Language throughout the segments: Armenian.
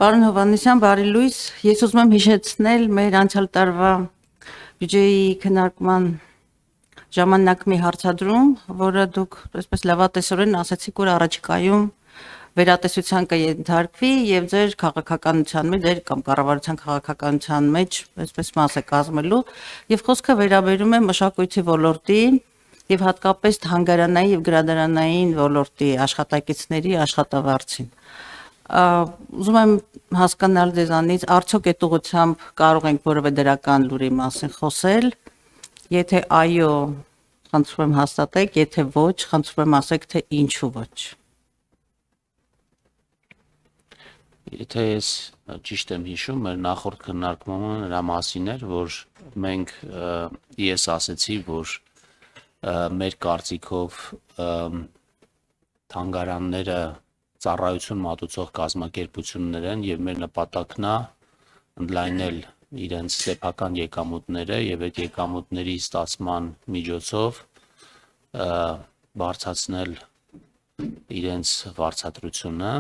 Պարոն Հովհաննիսյան, բարի լույս, ես ուզում եմ հիշեցնել մեր անցյալ տարվա բյուջեի քննարկման ժամանակ մի հարցադրում, որը դուք այսպես լավատեսորեն ասացիք, որ առաջիկայում վերատեսության կենթարկվի եւ ձեր քաղաքականության մեջ, ձեր կամ կառավարության քաղաքականության մեջ այսպես մաս է կազմելու եւ խոսքը վերաբերում է մշակույթի ոլորտի եւ հատկապես թանգարանային եւ գրադարանային ոլորտի աշխատակիցների աշխատավարձին։ Ուզում եմ հասկանալ ձեզանից, արդյոք այդ ուղղությամբ կարող ենք որևէ դրական լուրի մասին խոսել, եթե այո, խնդրում եմ հաստատեք, եթե ոչ, խնդրում եմ ասեք, թե ինչու ոչ։ Եթե ես ճիշտ եմ հիշում, մեր նախորդ քննարկումը նրա մասին էր, որ մենք ես ասեցի, որ մեր կարծիքով թանգարանները ծառայություն մատուցող կազմակերպություններ են եւ մեր նպատակն է ընդլայնել իրենց սեփական եկամուտները եւ այդ եկամուտների ստացման միջոցով բարձրացնել իրենց վարձատրությունը։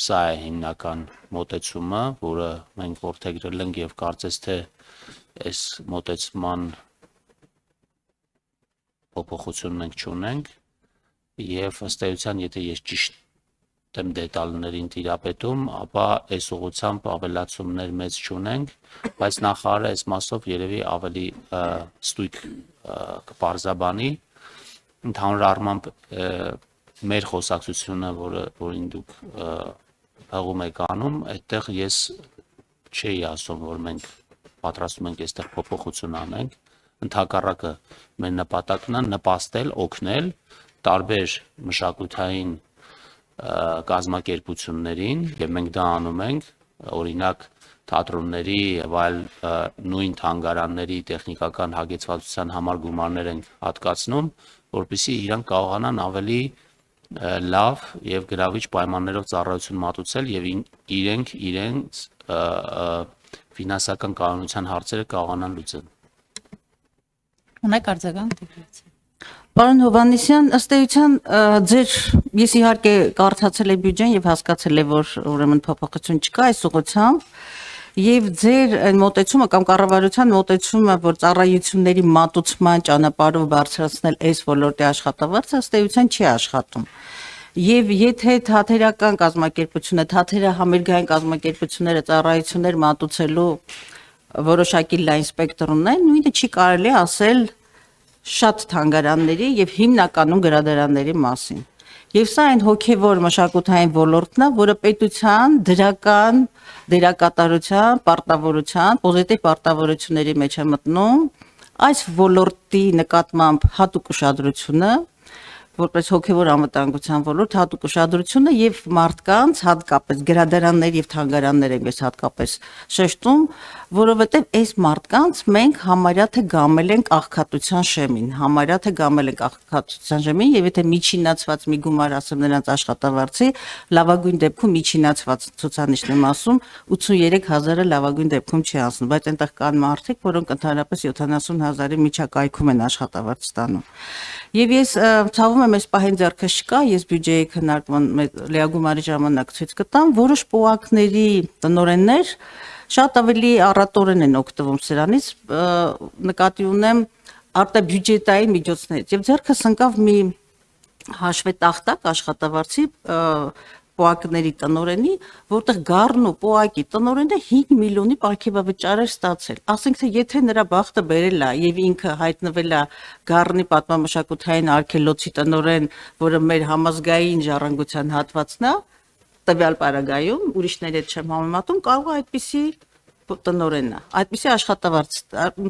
Սա է հիմնական մոտեցումը, որը մենք որդեգրել ենք եւ կարծես թե այս մոտեցման փոփոխություն մենք չունենք եւ ըստ էության, եթե ես ճիշտ եմ դետալներին տիրապետում, ապա այս ուղղությամբ ավելացումներ մեծ չունենք, բայց նախարարը այս մասով երևի ավելի ստույգ կպարզաբանի։ Ընդհանուր առմամբ մեր խոսակցությունը, որին դուք հղում եք անում, այդտեղ ես չէի ասում, որ մենք պատրաստում ենք այստեղ փոփոխություն անենք, ընդհակառակը մեր նպատակն է նպաստել, օգնել տարբեր մշակութային կազմակերպություններին եւ մենք դա անում ենք, օրինակ թատրոնների եւ այլ նույն թանգարանների տեխնիկական հագեցվածության համար գումարներ ենք հատկացնում, որպեսզի իրանք կարողանան ավելի լավ եւ գրավիչ պայմաններով ծառայություն մատուցել եւ իրենց ֆինանսական կանոնության հարցերը կարողանան լուծել։ Ունեք արձագանք։ Պարոն Հովհաննիսյան, ըստ էության ես իհարկե կարդացել եմ բյուջեն եւ հասկացել եմ, որ ուրեմն փոփոխություն չկա այս ուղղությամբ եւ ձեր մոտեցումը կամ կառավարության մոտեցումը, որ ծառայությունների մատուցման ճանապարհով բարձրացնել այս ոլորտի աշխատավարձը, ըստ էության չի աշխատում։ Եվ եթե թատերական կազմակերպությունը, թատերահամերգային կազմակերպությունները ծառայություններ մատուցելու որոշակի լայն սպեկտր ունեն, նույնը չի կարելի ասել շատ թանգարանների եւ հիմնականում գրադարանների մասին։ Եվ սա այն հոգեվոր մշակութային ոլորտն է, որը պետության դրական դերակատարության, պարտավորության, պոզիտիվ պարտավորությունների մեջ է մտնում, այս ոլորտի նկատմամբ հատուկ ուշադրությունը, որպես հոգեվոր անվտանգության ոլորտ հատուկ ուշադրությունը եւ մարդկանց հատկապես գրադարաններ եւ թանգարաններ եմ ես հատկապես շեշտում, որովհետեւ այս մարդկանց մենք համարյա թե գամել ենք աղքատության շեմին, եւ եթե միջինացված մի գումար ասեմ նրանց աշխատավարձի, լավագույն դեպքում միջինացված ցուցանիշն եմ ասում 83000-ը լավագույն դեպքում չի անցնում, բայց այնտեղ կան մարդիկ, որոնք ընդհանրապես 70000-ի միջակայքում են աշխատավարձ ստանում։ Եվ ես ցավում եմ այս պահին ձեռքս չկա, ես բյուջեի քննարկման լիագումարի ժամանակ ցույց կտամ, որոշ պոակների տնօրեններ շատ ավելի առատորեն են օգտվում սրանից, նկատի ունեմ արտաբյուջետային միջոցներից եւ ձեռքս ընկավ մի հաշվետախտակ աշխատավարձի պոակների տնօրենի, որտեղ գառն ու պոակի տնօրենը 5 միլիոնի պարգևավճար էր ստացել։ Ասենք թե եթե նրա բախտը բերել է եւ ինքը հայտնվել է գառնի պատմամշակութային արգելոցի տնօրեն, որը մեր համազգային ժառանգության հատվածն է, տվյալ պարագայում, ուրիշների հետ չեմ համեմատում, կարող է այդպիսի տնօրենն է, այդպիսի աշխատավարձ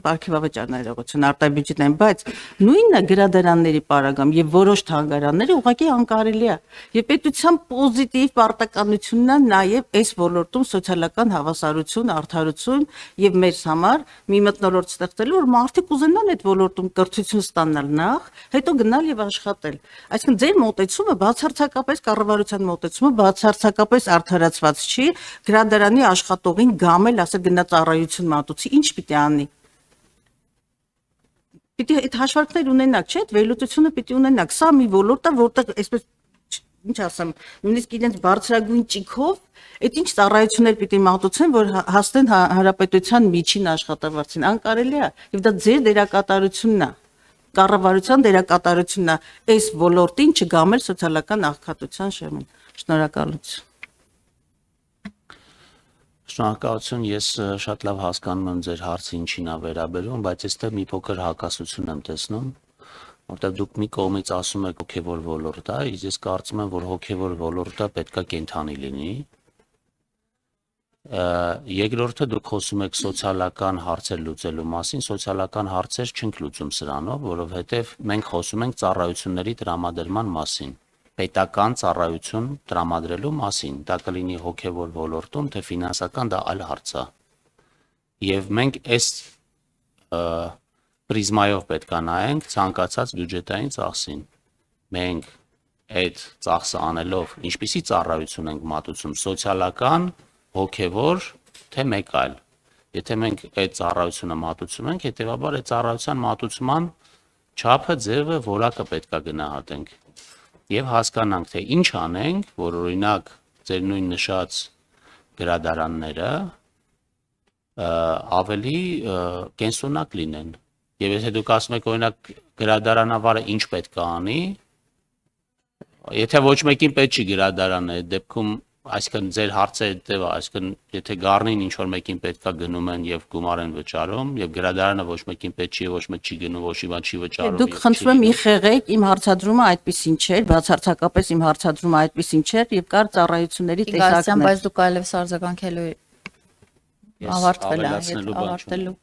պարգևավճար ներողություն արտաբյուջետային, բայց նույնը գրադարանների պարագայում եւ որոշ թանգարանների ուղղակի անկարելի է։ Եվ պետության պոզիտիվ պարտականությունն է նաեւ այս ոլորտում սոցիալական հավասարություն, արդարություն եւ մեր համար մի մթնոլորտ ստեղծելու, որ մարդիկ ուզենան այդ ոլորտում կրթություն ստանալ նախ, հետո գնալ եւ աշխատել։ Այսինքն ձեր մոտեցումը բացարձակապես կառավարության մոտեցումը բացարձակապես արդարացված չի, գրադարանի աշխատողին գամել ասել գնա ծառայություն մատուցի, ինչ պիտի անի։ Պիտի այդ հաշվարկներ ունենաք, չէ՞, այդ վերլուծությունը պիտի ունենաք։ Սա մի ոլորտ է, որտեղ այսպես ինչ ասեմ, նույնիսկ իրենց բարձրագույն ճիգով այդ ինչ ծառայություններ պիտի մատուցեն, որ հասնեն հանրապետության միջին աշխատավարձին, անկարելի է, եւ դա ձեր դերակատարությունն է, կառավարության դերակատարությունն է այս ոլորտին չգամել սոցիալական աղքատության շեմին։ Շնորհակալություն։ Շնորհակալություն, ես շատ լավ հասկանում եմ ձեր հարցը ինչին է վերաբերում, բայց այստեղ մի փոքր հակասություն եմ տեսնում, որտեղ դուք մի կողմից ասում եք հոգևոր ոլորտ, իսկ ես կարծում եմ, որ հոգևոր ոլորտը պետքա կենթանի լինի։ Երկրորդը դուք խոսում եք սոցիալական հարցեր լուծելու մասին, սոցիալական հարցեր չենք լուծում սրանով, որովհետև մենք խոսում ենք ծառայությունների տրամադրման մասին, պետական ծառայություն տրամադրելու մասին, դա կլինի հոգևոր ոլորտում, թե ֆինանսական, դա այլ հարց է։ Եվ մենք այս պրիզմայով պետք է նայենք ցանկացած բյուջետային ծախսին։ Մենք այդ ծախսը անելով ինչպիսի ծառայություն ենք մատուցում, սոցիալական, հոգևոր, թե մեկ այլ։ Եթե մենք այդ ծառայությունը մատուցում ենք, հետեւաբար այդ ծառայության մատուցման չափը, ձևը, որակը պետք է գնահատենք եւ հասկանանք, թե ինչ անենք, որ օրինակ ձեր նույն նշած գրադարանները ավելի կենսունակ լինեն։ Եվ եթե դուք ասում եք օրինակ գրադարանավարը ինչ պետք է անի, եթե ոչ մեկին պետք չի գրադարանը, այդ դեպքում այսինքն ձեր հարցը այդտեղ է, այսինքն եթե գառնին ինչ որ մեկին պետքա գնում են եւ գումար են վճարում եւ գրադարանը ոչ մեկին պետք չի, ոչ մեկ չի գնում, ոչ մի բան չի վճարում։ Դուք խնդրում եմ იხեղեք, իմ հարցադրումը այդպեսին չէր, բացարձակապես իմ հարցադրումը այդպեսին չէր եւ կար ծառայությունների Տեսակներ, տեսակներ։ բայց դուք այլևս արձագանքելու ավարտվել է, ավելացնելու բան չունեմ։ ավարտելու